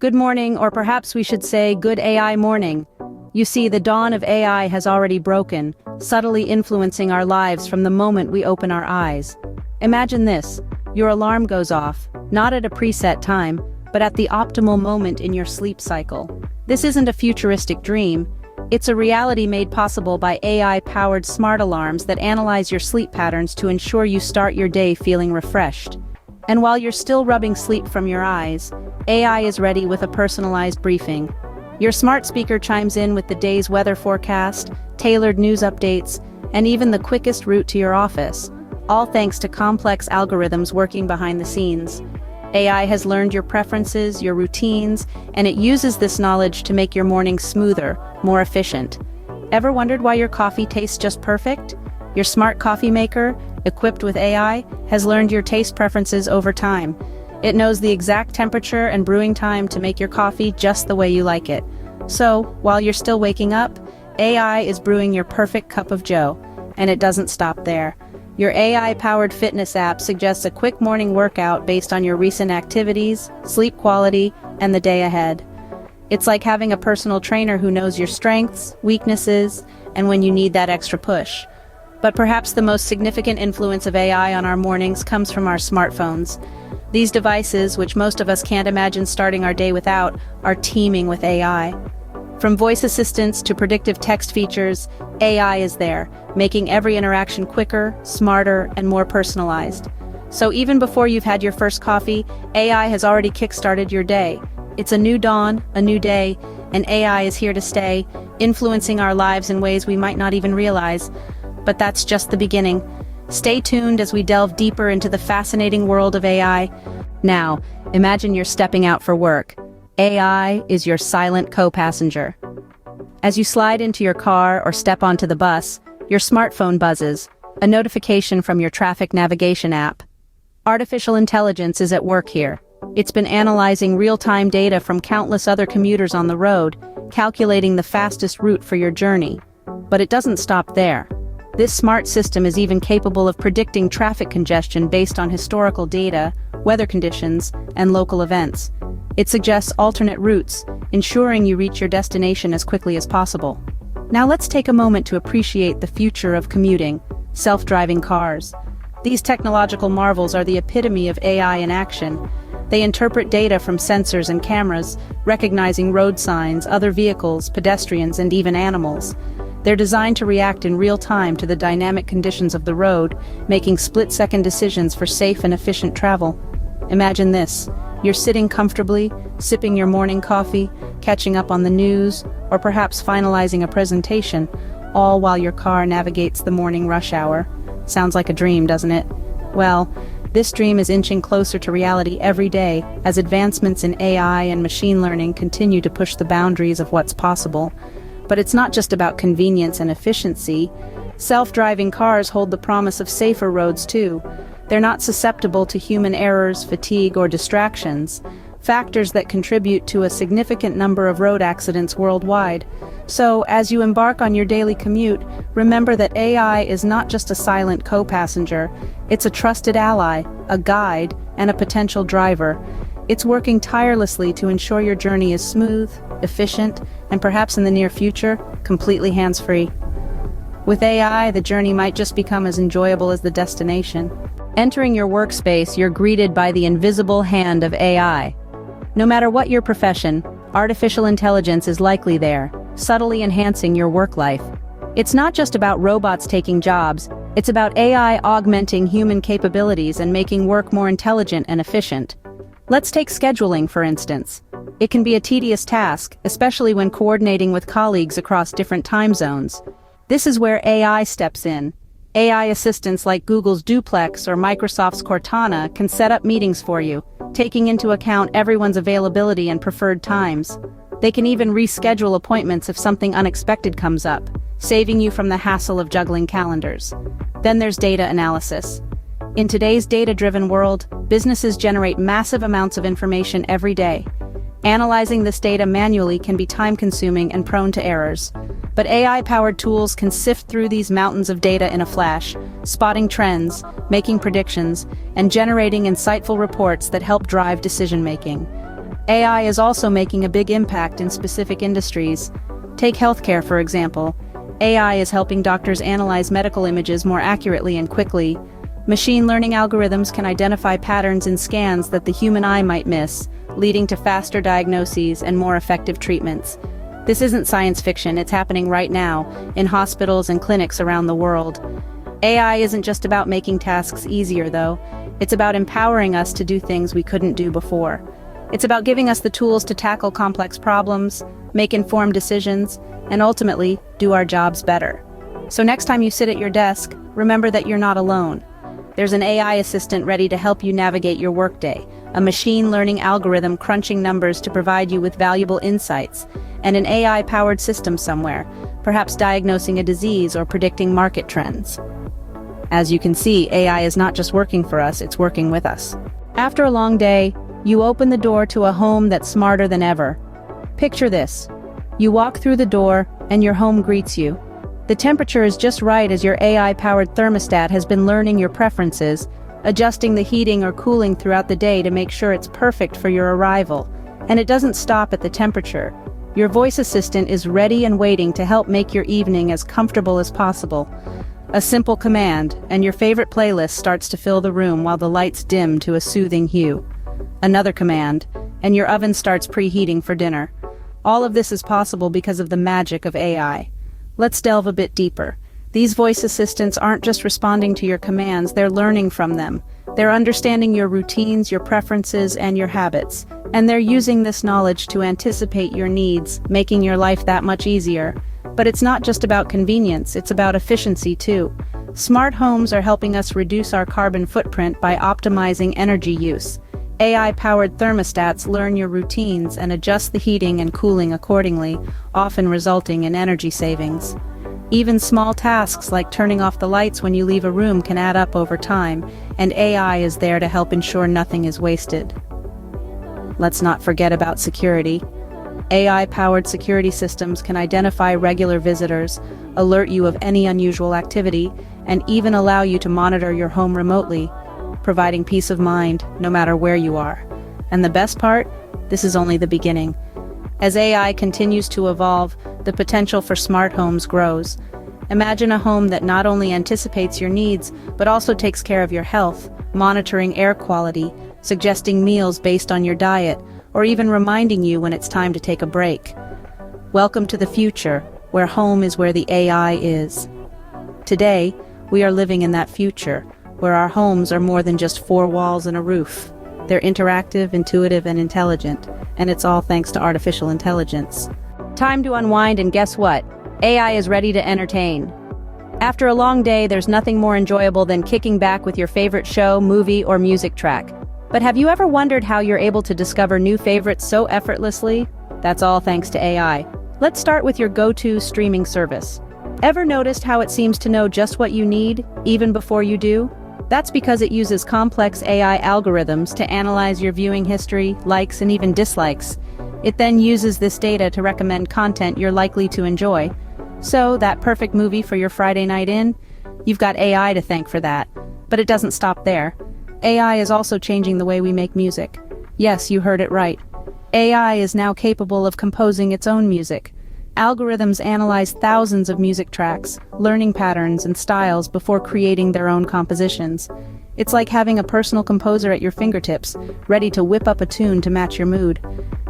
Good morning, or perhaps we should say good AI morning. You see, the dawn of AI has already broken, subtly influencing our lives from the moment we open our eyes. Imagine this: your alarm goes off, not at a preset time, but at the optimal moment in your sleep cycle. This isn't a futuristic dream. It's a reality made possible by AI-powered smart alarms that analyze your sleep patterns to ensure you start your day feeling refreshed. And while you're still rubbing sleep from your eyes, AI is ready with a personalized briefing. Your smart speaker chimes in with the day's weather forecast, tailored news updates, and even the quickest route to your office, all thanks to complex algorithms working behind the scenes. AI has learned your preferences, your routines, and it uses this knowledge to make your morning smoother, more efficient. Ever wondered why your coffee tastes just perfect? Your smart coffee maker, equipped with AI, has learned your taste preferences over time. It knows the exact temperature and brewing time to make your coffee just the way you like it. So, while you're still waking up, AI is brewing your perfect cup of joe. And it doesn't stop there. Your AI-powered fitness app suggests a quick morning workout based on your recent activities, sleep quality, and the day ahead. It's like having a personal trainer who knows your strengths, weaknesses, and when you need that extra push. But perhaps the most significant influence of AI on our mornings comes from our smartphones. These devices, which most of us can't imagine starting our day without, are teeming with AI. From voice assistants to predictive text features, AI is there, making every interaction quicker, smarter, and more personalized. So even before you've had your first coffee, AI has already kickstarted your day. It's a new dawn, a new day, and AI is here to stay, influencing our lives in ways we might not even realize. But that's just the beginning. Stay tuned as we delve deeper into the fascinating world of AI. Now, imagine you're stepping out for work. AI is your silent co-passenger. As you slide into your car or step onto the bus, your smartphone buzzes, a notification from your traffic navigation app. Artificial intelligence is at work here. It's been analyzing real-time data from countless other commuters on the road, calculating the fastest route for your journey. But it doesn't stop there. This smart system is even capable of predicting traffic congestion based on historical data, weather conditions, and local events. It suggests alternate routes, ensuring you reach your destination as quickly as possible. Now let's take a moment to appreciate the future of commuting: self-driving cars. These technological marvels are the epitome of AI in action. They interpret data from sensors and cameras, recognizing road signs, other vehicles, pedestrians, and even animals. They're designed to react in real time to the dynamic conditions of the road, making split-second decisions for safe and efficient travel. Imagine this: you're sitting comfortably, sipping your morning coffee, catching up on the news, or perhaps finalizing a presentation, all while your car navigates the morning rush hour. Sounds like a dream, doesn't it? Well, this dream is inching closer to reality every day as advancements in AI and machine learning continue to push the boundaries of what's possible. But it's not just about convenience and efficiency. Self-driving cars hold the promise of safer roads too. They're not susceptible to human errors, fatigue, or distractions, factors that contribute to a significant number of road accidents worldwide. So, as you embark on your daily commute, remember that AI is not just a silent co-passenger. It's a trusted ally, a guide, and a potential driver. It's working tirelessly to ensure your journey is smooth, efficient, and perhaps in the near future, completely hands-free. With AI, the journey might just become as enjoyable as the destination. Entering your workspace, you're greeted by the invisible hand of AI. No matter what your profession, artificial intelligence is likely there, subtly enhancing your work life. It's not just about robots taking jobs, it's about AI augmenting human capabilities and making work more intelligent and efficient. Let's take scheduling, for instance. It can be a tedious task, especially when coordinating with colleagues across different time zones. This is where AI steps in. AI assistants like Google's Duplex or Microsoft's Cortana can set up meetings for you, taking into account everyone's availability and preferred times. They can even reschedule appointments if something unexpected comes up, saving you from the hassle of juggling calendars. Then there's data analysis. In today's data-driven world, businesses generate massive amounts of information every day. Analyzing this data manually can be time-consuming and prone to errors. But AI-powered tools can sift through these mountains of data in a flash, spotting trends, making predictions, and generating insightful reports that help drive decision-making. AI is also making a big impact in specific industries. Take healthcare, for example. AI is helping doctors analyze medical images more accurately and quickly. Machine learning algorithms can identify patterns in scans that the human eye might miss, leading to faster diagnoses and more effective treatments. This isn't science fiction, it's happening right now, in hospitals and clinics around the world. AI isn't just about making tasks easier, though. It's about empowering us to do things we couldn't do before. It's about giving us the tools to tackle complex problems, make informed decisions, and ultimately, do our jobs better. So next time you sit at your desk, remember that you're not alone. There's an AI assistant ready to help you navigate your workday, a machine learning algorithm crunching numbers to provide you with valuable insights, and an AI-powered system somewhere, perhaps diagnosing a disease or predicting market trends. As you can see, AI is not just working for us, it's working with us. After a long day, you open the door to a home that's smarter than ever. Picture this. You walk through the door, and your home greets you. The temperature is just right as your AI-powered thermostat has been learning your preferences, adjusting the heating or cooling throughout the day to make sure it's perfect for your arrival. And it doesn't stop at the temperature. Your voice assistant is ready and waiting to help make your evening as comfortable as possible. A simple command, and your favorite playlist starts to fill the room while the lights dim to a soothing hue. Another command, and your oven starts preheating for dinner. All of this is possible because of the magic of AI. Let's delve a bit deeper. These voice assistants aren't just responding to your commands, they're learning from them. They're understanding your routines, your preferences, and your habits. And they're using this knowledge to anticipate your needs, making your life that much easier. But it's not just about convenience, it's about efficiency too. Smart homes are helping us reduce our carbon footprint by optimizing energy use. AI-powered thermostats learn your routines and adjust the heating and cooling accordingly, often resulting in energy savings. Even small tasks like turning off the lights when you leave a room can add up over time, and AI is there to help ensure nothing is wasted. Let's not forget about security. AI-powered security systems can identify regular visitors, alert you of any unusual activity, and even allow you to monitor your home remotely, providing peace of mind no matter where you are. And the best part? This is only the beginning. As AI continues to evolve, the potential for smart homes grows. Imagine a home that not only anticipates your needs, but also takes care of your health, monitoring air quality, suggesting meals based on your diet, or even reminding you when it's time to take a break. Welcome to the future, where home is where the AI is. Today, we are living in that future, where our homes are more than just four walls and a roof. They're interactive, intuitive, and intelligent, and it's all thanks to artificial intelligence. Time to unwind, and guess what? AI is ready to entertain. After a long day, there's nothing more enjoyable than kicking back with your favorite show, movie, or music track. But have you ever wondered how you're able to discover new favorites so effortlessly? That's all thanks to AI. Let's start with your go-to streaming service. Ever noticed how it seems to know just what you need, even before you do? That's because it uses complex AI algorithms to analyze your viewing history, likes, and even dislikes. It then uses this data to recommend content you're likely to enjoy. So, that perfect movie for your Friday night in? You've got AI to thank for that. But it doesn't stop there. AI is also changing the way we make music. Yes, you heard it right. AI is now capable of composing its own music. Algorithms analyze thousands of music tracks, learning patterns and styles before creating their own compositions. It's like having a personal composer at your fingertips, ready to whip up a tune to match your mood.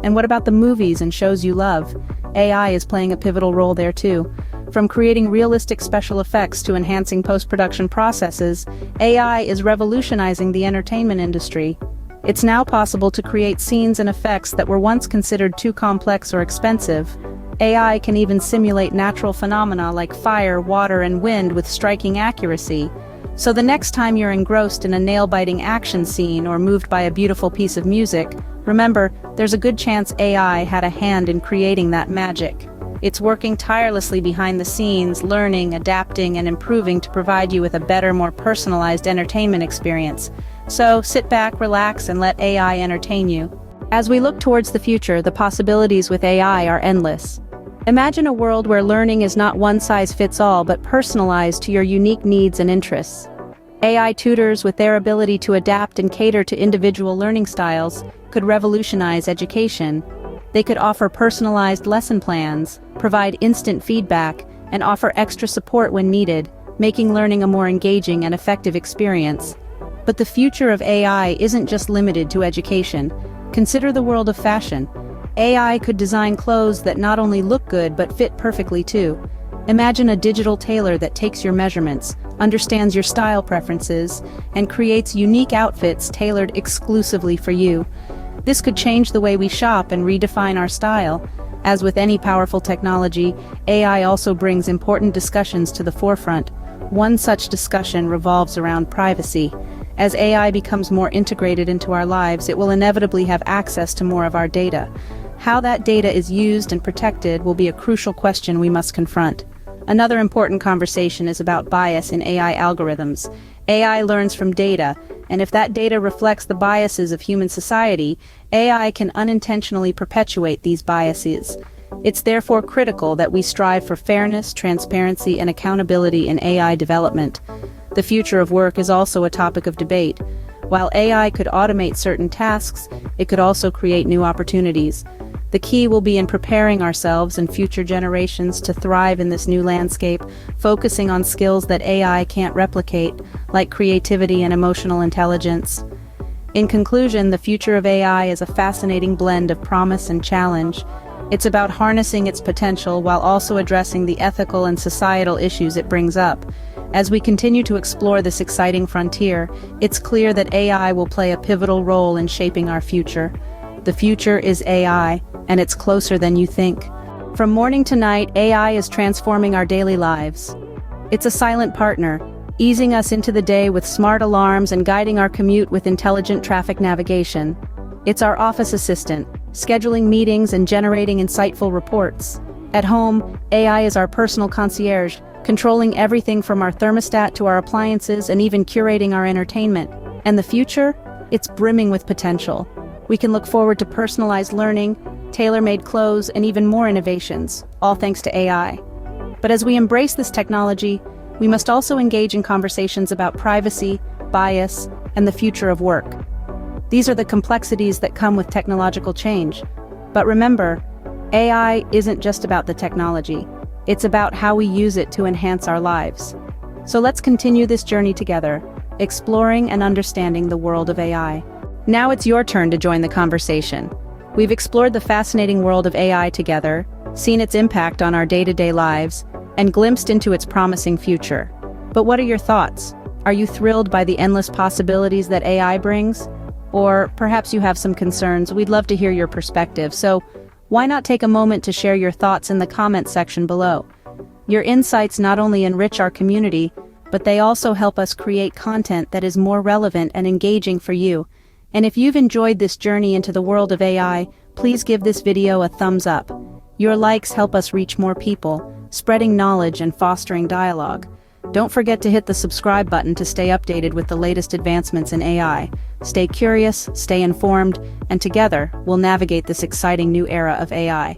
And what about the movies and shows you love? AI is playing a pivotal role there too. From creating realistic special effects to enhancing post-production processes, AI is revolutionizing the entertainment industry. It's now possible to create scenes and effects that were once considered too complex or expensive. AI can even simulate natural phenomena like fire, water, and wind with striking accuracy. So the next time you're engrossed in a nail-biting action scene or moved by a beautiful piece of music, remember, there's a good chance AI had a hand in creating that magic. It's working tirelessly behind the scenes, learning, adapting, and improving to provide you with a better, more personalized entertainment experience. So sit back, relax, and let AI entertain you. As we look towards the future, the possibilities with AI are endless. Imagine a world where learning is not one size fits all, but personalized to your unique needs and interests. AI tutors, with their ability to adapt and cater to individual learning styles, could revolutionize education. They could offer personalized lesson plans, provide instant feedback, and offer extra support when needed, making learning a more engaging and effective experience. But the future of AI isn't just limited to education. Consider the world of fashion. AI could design clothes that not only look good but fit perfectly too. Imagine a digital tailor that takes your measurements, understands your style preferences, and creates unique outfits tailored exclusively for you. This could change the way we shop and redefine our style. As with any powerful technology, AI also brings important discussions to the forefront. One such discussion revolves around privacy. As AI becomes more integrated into our lives, it will inevitably have access to more of our data. How that data is used and protected will be a crucial question we must confront. Another important conversation is about bias in AI algorithms. AI learns from data, and if that data reflects the biases of human society, AI can unintentionally perpetuate these biases. It's therefore critical that we strive for fairness, transparency, and accountability in AI development. The future of work is also a topic of debate. While AI could automate certain tasks, it could also create new opportunities. The key will be in preparing ourselves and future generations to thrive in this new landscape, focusing on skills that AI can't replicate, like creativity and emotional intelligence. In conclusion, the future of AI is a fascinating blend of promise and challenge. It's about harnessing its potential while also addressing the ethical and societal issues it brings up. As we continue to explore this exciting frontier, it's clear that AI will play a pivotal role in shaping our future. The future is AI, and it's closer than you think. From morning to night, AI is transforming our daily lives. It's a silent partner, easing us into the day with smart alarms and guiding our commute with intelligent traffic navigation. It's our office assistant, scheduling meetings and generating insightful reports. At home, AI is our personal concierge, controlling everything from our thermostat to our appliances and even curating our entertainment. And the future? It's brimming with potential. We can look forward to personalized learning, tailor-made clothes, and even more innovations, all thanks to AI. But as we embrace this technology, we must also engage in conversations about privacy, bias, and the future of work. These are the complexities that come with technological change. But remember, AI isn't just about the technology. It's about how we use it to enhance our lives. So let's continue this journey together, exploring and understanding the world of AI. Now it's your turn to join the conversation. We've explored the fascinating world of AI together, seen its impact on our day-to-day lives, and glimpsed into its promising future. But what are your thoughts? Are you thrilled by the endless possibilities that AI brings? Or perhaps you have some concerns? We'd love to hear your perspective, so why not take a moment to share your thoughts in the comment section below? Your insights not only enrich our community, but they also help us create content that is more relevant and engaging for you. And if you've enjoyed this journey into the world of AI, please give this video a thumbs up. Your likes help us reach more people, spreading knowledge and fostering dialogue. Don't forget to hit the subscribe button to stay updated with the latest advancements in AI. Stay curious, stay informed, and together, we'll navigate this exciting new era of AI.